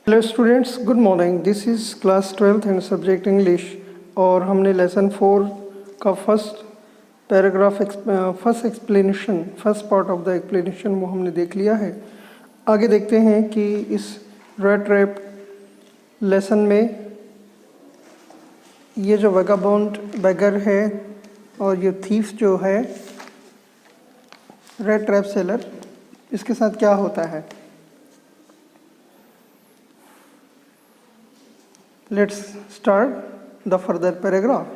Hello students, good morning. This is class 12th and subject English. और हमने lesson 4 का first paragraph first explanation, first part of the explanation वो हमने देख लिया है। आगे देखते हैं कि इस रेट रैप लेसन में ये जो वैगाबॉन्ड बैगर है और ये थीफ जो है रेट रैप सेलर, इसके साथ क्या होता है। Let's start the further paragraph.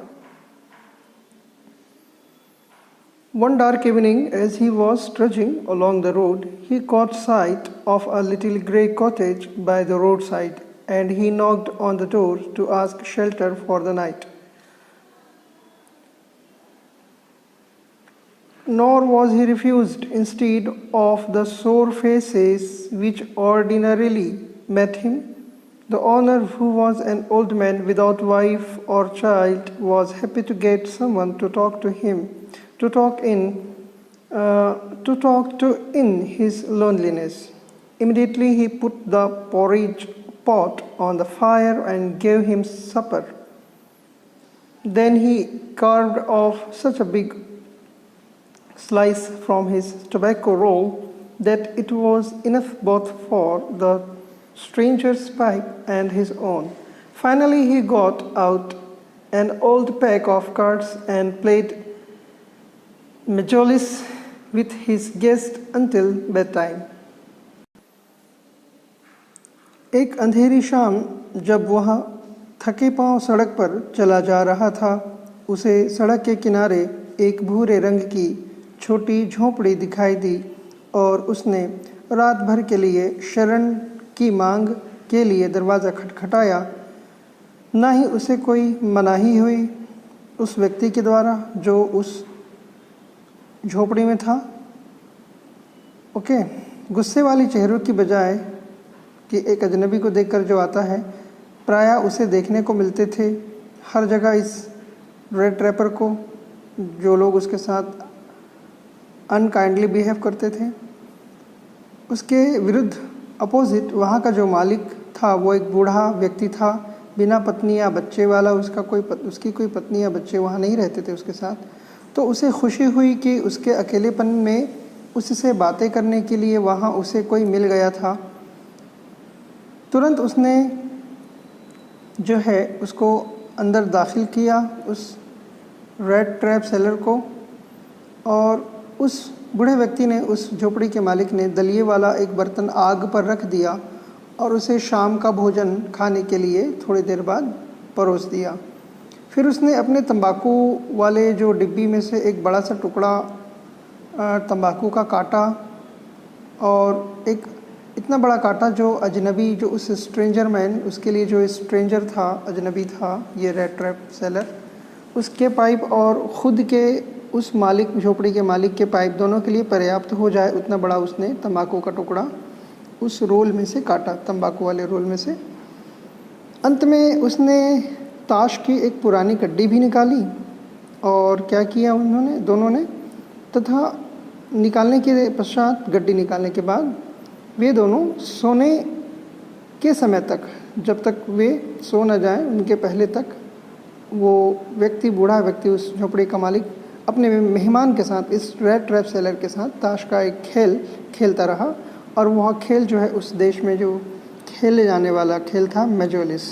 One dark evening, as he was trudging along the road, he caught sight of a little grey cottage by the roadside, and he knocked on the door to ask shelter for the night. Nor was he refused. Instead of the sour faces which ordinarily met him, the owner, who was an old man without wife or child, was happy to get someone to talk to him, to talk to in his loneliness. Immediately he put the porridge pot on the fire and gave him supper. Then he carved off such a big slice from his tobacco roll that it was enough both for the stranger's pipe and his own. Finally he got out an old pack of cards and played Majolis with his guest until bedtime. एक अंधेरी शाम जब वह थके पांव सड़क पर चला जा रहा था, उसे सड़क के किनारे एक भूरे रंग की छोटी झोंपड़ी दिखाई दी और उसने रात भर के लिए शरण की मांग के लिए दरवाज़ा खटखटाया। ना ही उसे कोई मनाही हुई उस व्यक्ति के द्वारा जो उस झोपड़ी में था। गुस्से वाली चेहरों की बजाय कि एक अजनबी को देखकर जो आता है, प्रायः उसे देखने को मिलते थे हर जगह। इस रेड ट्रैपर को जो लोग उसके साथ अनकाइंडली बिहेव करते थे, उसके विरुद्ध अपोजिट वहाँ का जो मालिक था वो एक बूढ़ा व्यक्ति था, बिना पत्नी या बच्चे वाला। उसकी कोई पत्नी या बच्चे वहाँ नहीं रहते थे उसके साथ। तो उसे खुशी हुई कि उसके अकेलेपन में उससे बातें करने के लिए वहाँ उसे कोई मिल गया था। तुरंत उसने जो है उसको अंदर दाखिल किया, उस रेड ट्रैप सेलर को, और उस बूढ़े व्यक्ति ने, उस झोपड़ी के मालिक ने दलिए वाला एक बर्तन आग पर रख दिया और उसे शाम का भोजन खाने के लिए थोड़ी देर बाद परोस दिया। फिर उसने अपने तंबाकू वाले जो डिब्बी में से एक बड़ा सा टुकड़ा तंबाकू का काटा, और एक इतना बड़ा काटा जो अजनबी, जो उस स्ट्रेंजर मैन, उसके लिए जो स्ट्रेंजर था, अजनबी था ये रेड ट्रैप सेलर, उसके पाइप और ख़ुद के उस मालिक, झोपड़ी के मालिक के पाइप, दोनों के लिए पर्याप्त हो जाए उतना बड़ा उसने तंबाकू का टुकड़ा उस रोल में से काटा, तंबाकू वाले रोल में से। अंत में उसने ताश की एक पुरानी कड्डी भी निकाली और क्या किया उन्होंने, दोनों ने, तथा निकालने के पश्चात, गड्डी निकालने के बाद, वे दोनों सोने के समय तक, जब तक वे सो न जाएं उनके पहले तक, वो व्यक्ति, बूढ़ा व्यक्ति, उस झोपड़ी का मालिक अपने मेहमान के साथ, इस रेड ट्रैप सेलर के साथ ताश का एक खेल खेलता रहा। और वह खेल जो है उस देश में जो खेले जाने वाला खेल था, मेजोलिस।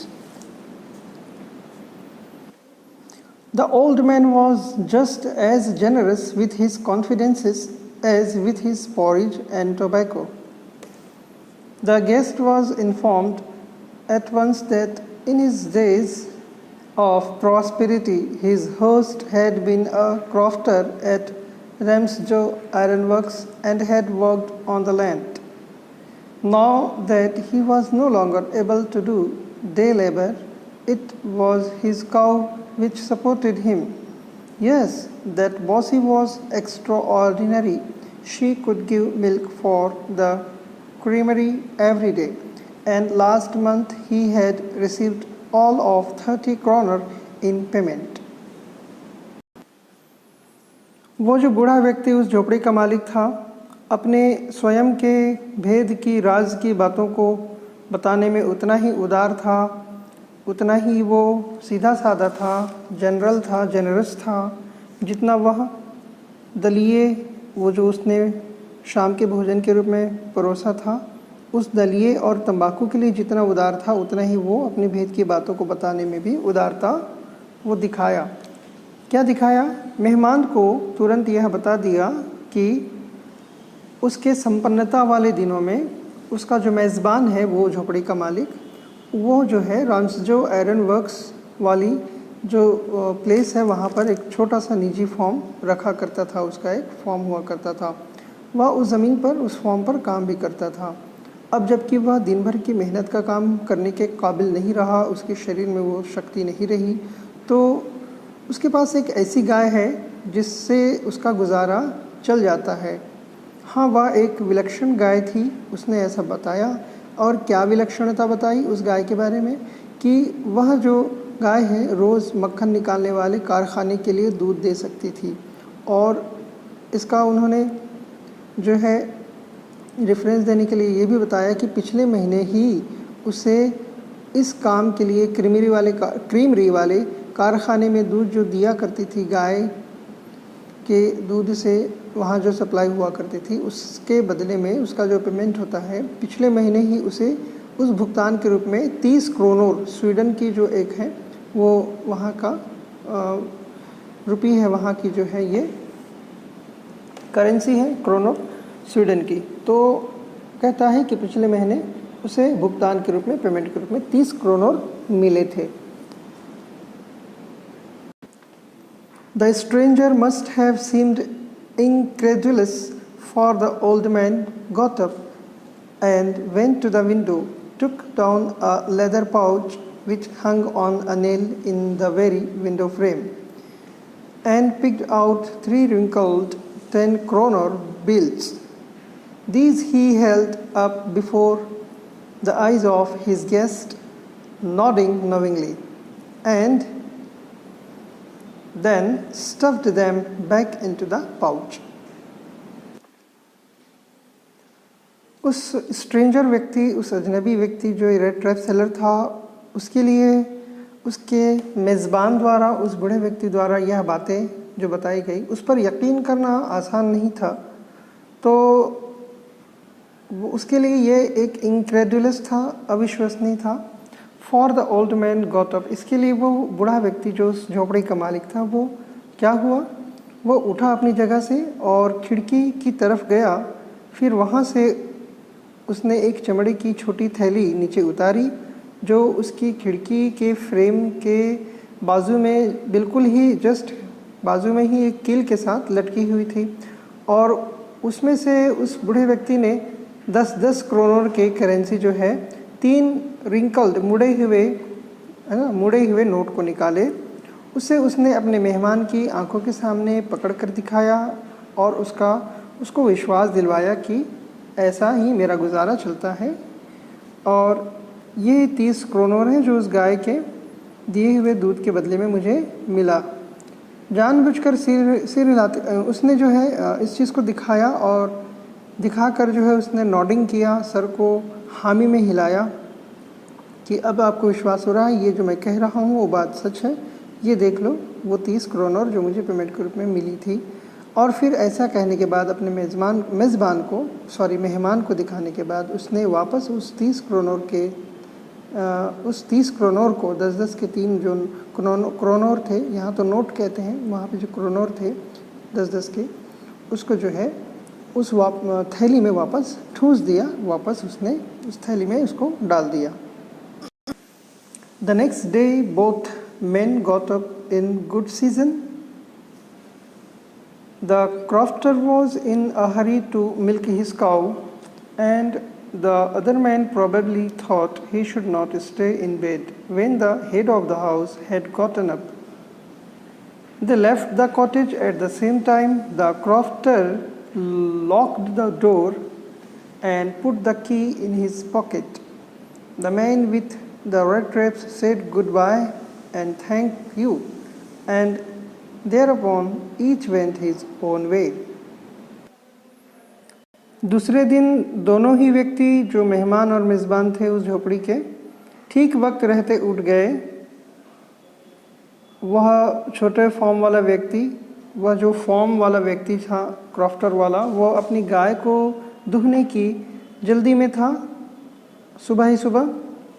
The old man was just as generous with his confidences as with his porridge and tobacco. The guest was informed at once that in his days of prosperity his host had been a crofter at Ramsjo Ironworks and had worked on the land. Now that he was no longer able to do day labor, it was his cow which supported him. Yes, that Bossy was extraordinary. She could give milk for the creamery every day, and last month he had received all of 30 kroner in payment. वो जो बूढ़ा व्यक्ति, उस झोपड़ी का मालिक था, अपने स्वयं के भेद की, राज की बातों को बताने में उतना ही उदार था, उतना ही वो सीधा साधा था, जनरल था, जेनरस था, जितना वह दलिए वो जो उसने शाम के भोजन के रूप में परोसा था, उस दलिए और तंबाकू के लिए जितना उदार था, उतना ही वो अपनी भेद की बातों को बताने में भी उदारता वो दिखाया। क्या दिखाया? मेहमान को तुरंत यह बता दिया कि उसके संपन्नता वाले दिनों में उसका जो मेज़बान है, वो झोपड़ी का मालिक, वो जो है रांसजो आयरन वर्क्स वाली जो प्लेस है, वहाँ पर एक छोटा सा निजी फॉर्म रखा करता था, उसका एक फॉर्म हुआ करता था। वह उस ज़मीन पर, उस फॉर्म पर काम भी करता था। अब जबकि वह दिन भर की मेहनत का काम करने के काबिल नहीं रहा, उसके शरीर में वो शक्ति नहीं रही, तो उसके पास एक ऐसी गाय है जिससे उसका गुजारा चल जाता है। हाँ, वह एक विलक्षण गाय थी, उसने ऐसा बताया। और क्या विलक्षणता बताई उस गाय के बारे में कि वह जो गाय है रोज़ मक्खन निकालने वाले कारखाने के लिए दूध दे सकती थी। और इसका उन्होंने जो है रेफरेंस देने के लिए ये भी बताया कि पिछले महीने ही उसे इस काम के लिए क्रीमरी वाले कारखाने में दूध जो दिया करती थी, गाय के दूध से वहाँ जो सप्लाई हुआ करती थी, उसके बदले में उसका जो पेमेंट होता है, पिछले महीने ही उसे उस भुगतान के रूप में 30 क्रोनर, स्वीडन की जो एक है वो वहाँ का रुपी है, वहाँ की जो है ये करेंसी है क्रोनर स्वीडन की। तो कहता है कि पिछले महीने उसे भुगतान के रूप में, पेमेंट के रूप में 30 क्रोनर मिले थे। The stranger must have seemed incredulous, for the old man got up and went to the window, took down a leather pouch which hung on a nail in the very window frame, and picked out 3 wrinkled 10 kroner bills. These he held up before the eyes of his guest, nodding knowingly, and then stuffed them back into the pouch. उस stranger व्यक्ति, उस अजनबी व्यक्ति जो red trap seller था, उसके लिए उसके मेज़बान द्वारा, उस बूढ़े व्यक्ति द्वारा यह बातें जो बताई गई, उस पर यकीन करना आसान नहीं था। तो उसके लिए ये एक इनक्रेडुलस था, अविश्वसनीय था। For the old man got up, इसके लिए वो बूढ़ा व्यक्ति जो उस झोपड़ी का मालिक था, वो क्या हुआ, वो उठा अपनी जगह से और खिड़की की तरफ गया। फिर वहाँ से उसने एक चमड़े की छोटी थैली नीचे उतारी जो उसकी खिड़की के फ्रेम के बाजू में, बिल्कुल ही जस्ट बाजू में ही एक कील के साथ लटकी हुई थी। और उसमें से उस बूढ़े व्यक्ति ने 10-10 क्रोनर के करेंसी जो है, 3 रिंकल्ड, मुड़े हुए नोट को निकाले। उससे उसने अपने मेहमान की आंखों के सामने पकड़ कर दिखाया और उसको विश्वास दिलवाया कि ऐसा ही मेरा गुजारा चलता है। और ये 30 क्रोनर है जो उस गाय के दिए हुए दूध के बदले में मुझे मिला। जानबूझकर सिर हिलाते उसने जो है इस चीज़ को दिखाया और दिखाकर जो है उसने नॉडिंग किया, सर को हामी में हिलाया कि अब आपको विश्वास हो रहा है, ये जो मैं कह रहा हूँ वो बात सच है, ये देख लो वो 30 क्रोनर जो मुझे पेमेंट के रूप में मिली थी। और फिर ऐसा कहने के बाद अपने मेहमान को दिखाने के बाद उसने वापस उस 30 क्रोनर को 10-10 के 3 जो क्रोनर थे, यहाँ तो नोट कहते हैं, वहाँ पे जो क्रोनर थे 10-10 के, उसको जो है उस थैली में वापस ठूस दिया, वापस उसने उस थैली में उसको डाल दिया। The next day both men got up in good season. The crofter was in a hurry to milk his cow, and the other man probably thought he should not stay in bed when the head of the house had gotten up. They left the cottage at the same time. The crofter locked the door and put the key in his pocket. The man with the red traps said goodbye and thank you, and thereupon each went his own way. दूसरे दिन दोनों ही व्यक्ति जो मेहमान और मेज़बान थे उस झोपड़ी के, ठीक वक्त रहते उठ गए। वह छोटे फॉर्म वाला व्यक्ति, वह जो फॉर्म वाला व्यक्ति था, क्रॉफ्टर वाला, वह अपनी गाय को दूहने की जल्दी में था सुबह ही सुबह।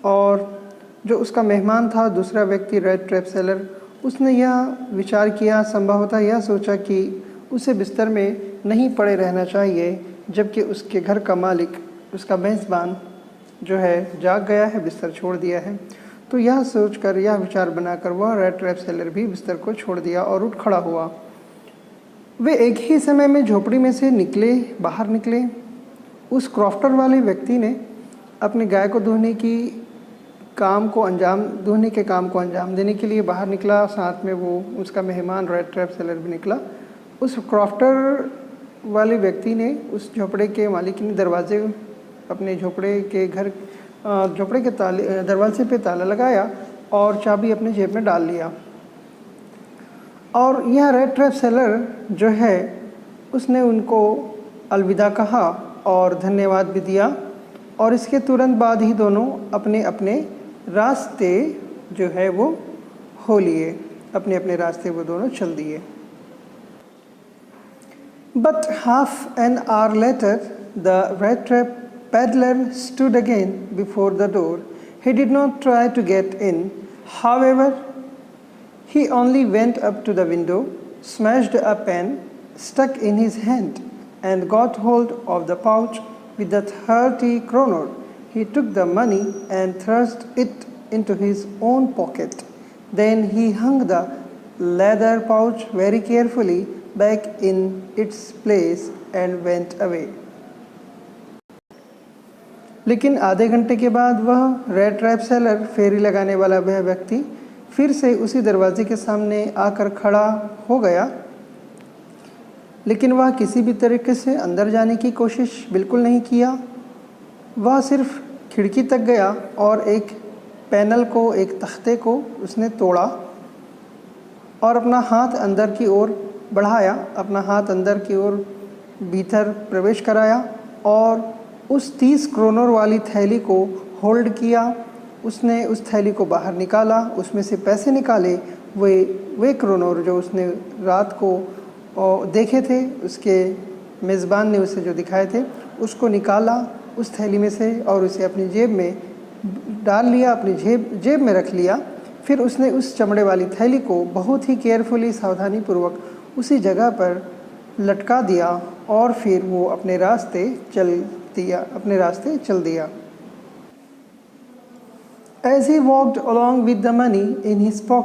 और जो उसका मेहमान था, दूसरा व्यक्ति रेड ट्रैप सेलर, उसने यह विचार किया, संभवतः यह सोचा कि उसे बिस्तर में नहीं पड़े रहना चाहिए, जबकि उसके घर का मालिक, उसका मेज़बान जो है जाग गया है, बिस्तर छोड़ दिया है। तो यह सोचकर, यह विचार बनाकर वह रेड ट्रैप सेलर भी बिस्तर को छोड़ दिया और उठ खड़ा हुआ। वे एक ही समय में झोपड़ी में से बाहर निकले। उस क्रॉफ्टर वाले व्यक्ति ने अपनी गाय को दूहने के काम को अंजाम देने के लिए बाहर निकला। साथ में वो उसका मेहमान रेड ट्रैप सेलर भी निकला। उस क्रॉफ्टर वाले व्यक्ति ने उस झोपड़े के मालिक ने अपने झोपड़े के दरवाजे पे ताला लगाया और चाबी अपने जेब में डाल लिया। और यह रेड ट्रैप सेलर जो है, उसने उनको अलविदा कहा और धन्यवाद भी दिया। और इसके तुरंत बाद ही दोनों अपने अपने रास्ते जो है वो हो लिए, अपने अपने रास्ते वो दोनों चल दिए। But half an hour later, the red trap peddler stood again before the door. He did not try to get in. However, he only went up to the window, smashed a pen stuck in his hand, and got hold of the pouch with the 30 kroner. He took the money and thrust it into his own pocket. Then he hung the leather pouch very carefully back in its place and went away. लेकिन आधे घंटे के बाद वह red trap seller, फेरी लगाने वाला वह व्यक्ति, फिर से उसी दरवाजे के सामने आकर खड़ा हो गया। लेकिन वह किसी भी तरीके से अंदर जाने की कोशिश बिल्कुल नहीं किया। वह सिर्फ खिड़की तक गया और एक पैनल को, एक तख्ते को उसने तोड़ा और अपना हाथ अंदर की ओर बढ़ाया, अपना हाथ अंदर की ओर भीतर प्रवेश कराया और उस 30 क्रोनर वाली थैली को होल्ड किया। उसने उस थैली को बाहर निकाला, उसमें से पैसे निकाले, वे क्रोनर जो उसने रात को देखे थे, उसके मेज़बान ने उसे जो दिखाए थे, उसको निकाला उस थैली में से और उसे अपनी जेब में डाल लिया, अपनी जेब में रख लिया। फिर उसने उस चमड़े वाली थैली को बहुत ही केयरफुली, सावधानीपूर्वक उसी जगह पर लटका दिया और फिर वो अपने रास्ते चल दिया। As he walked along with the money in his pocket,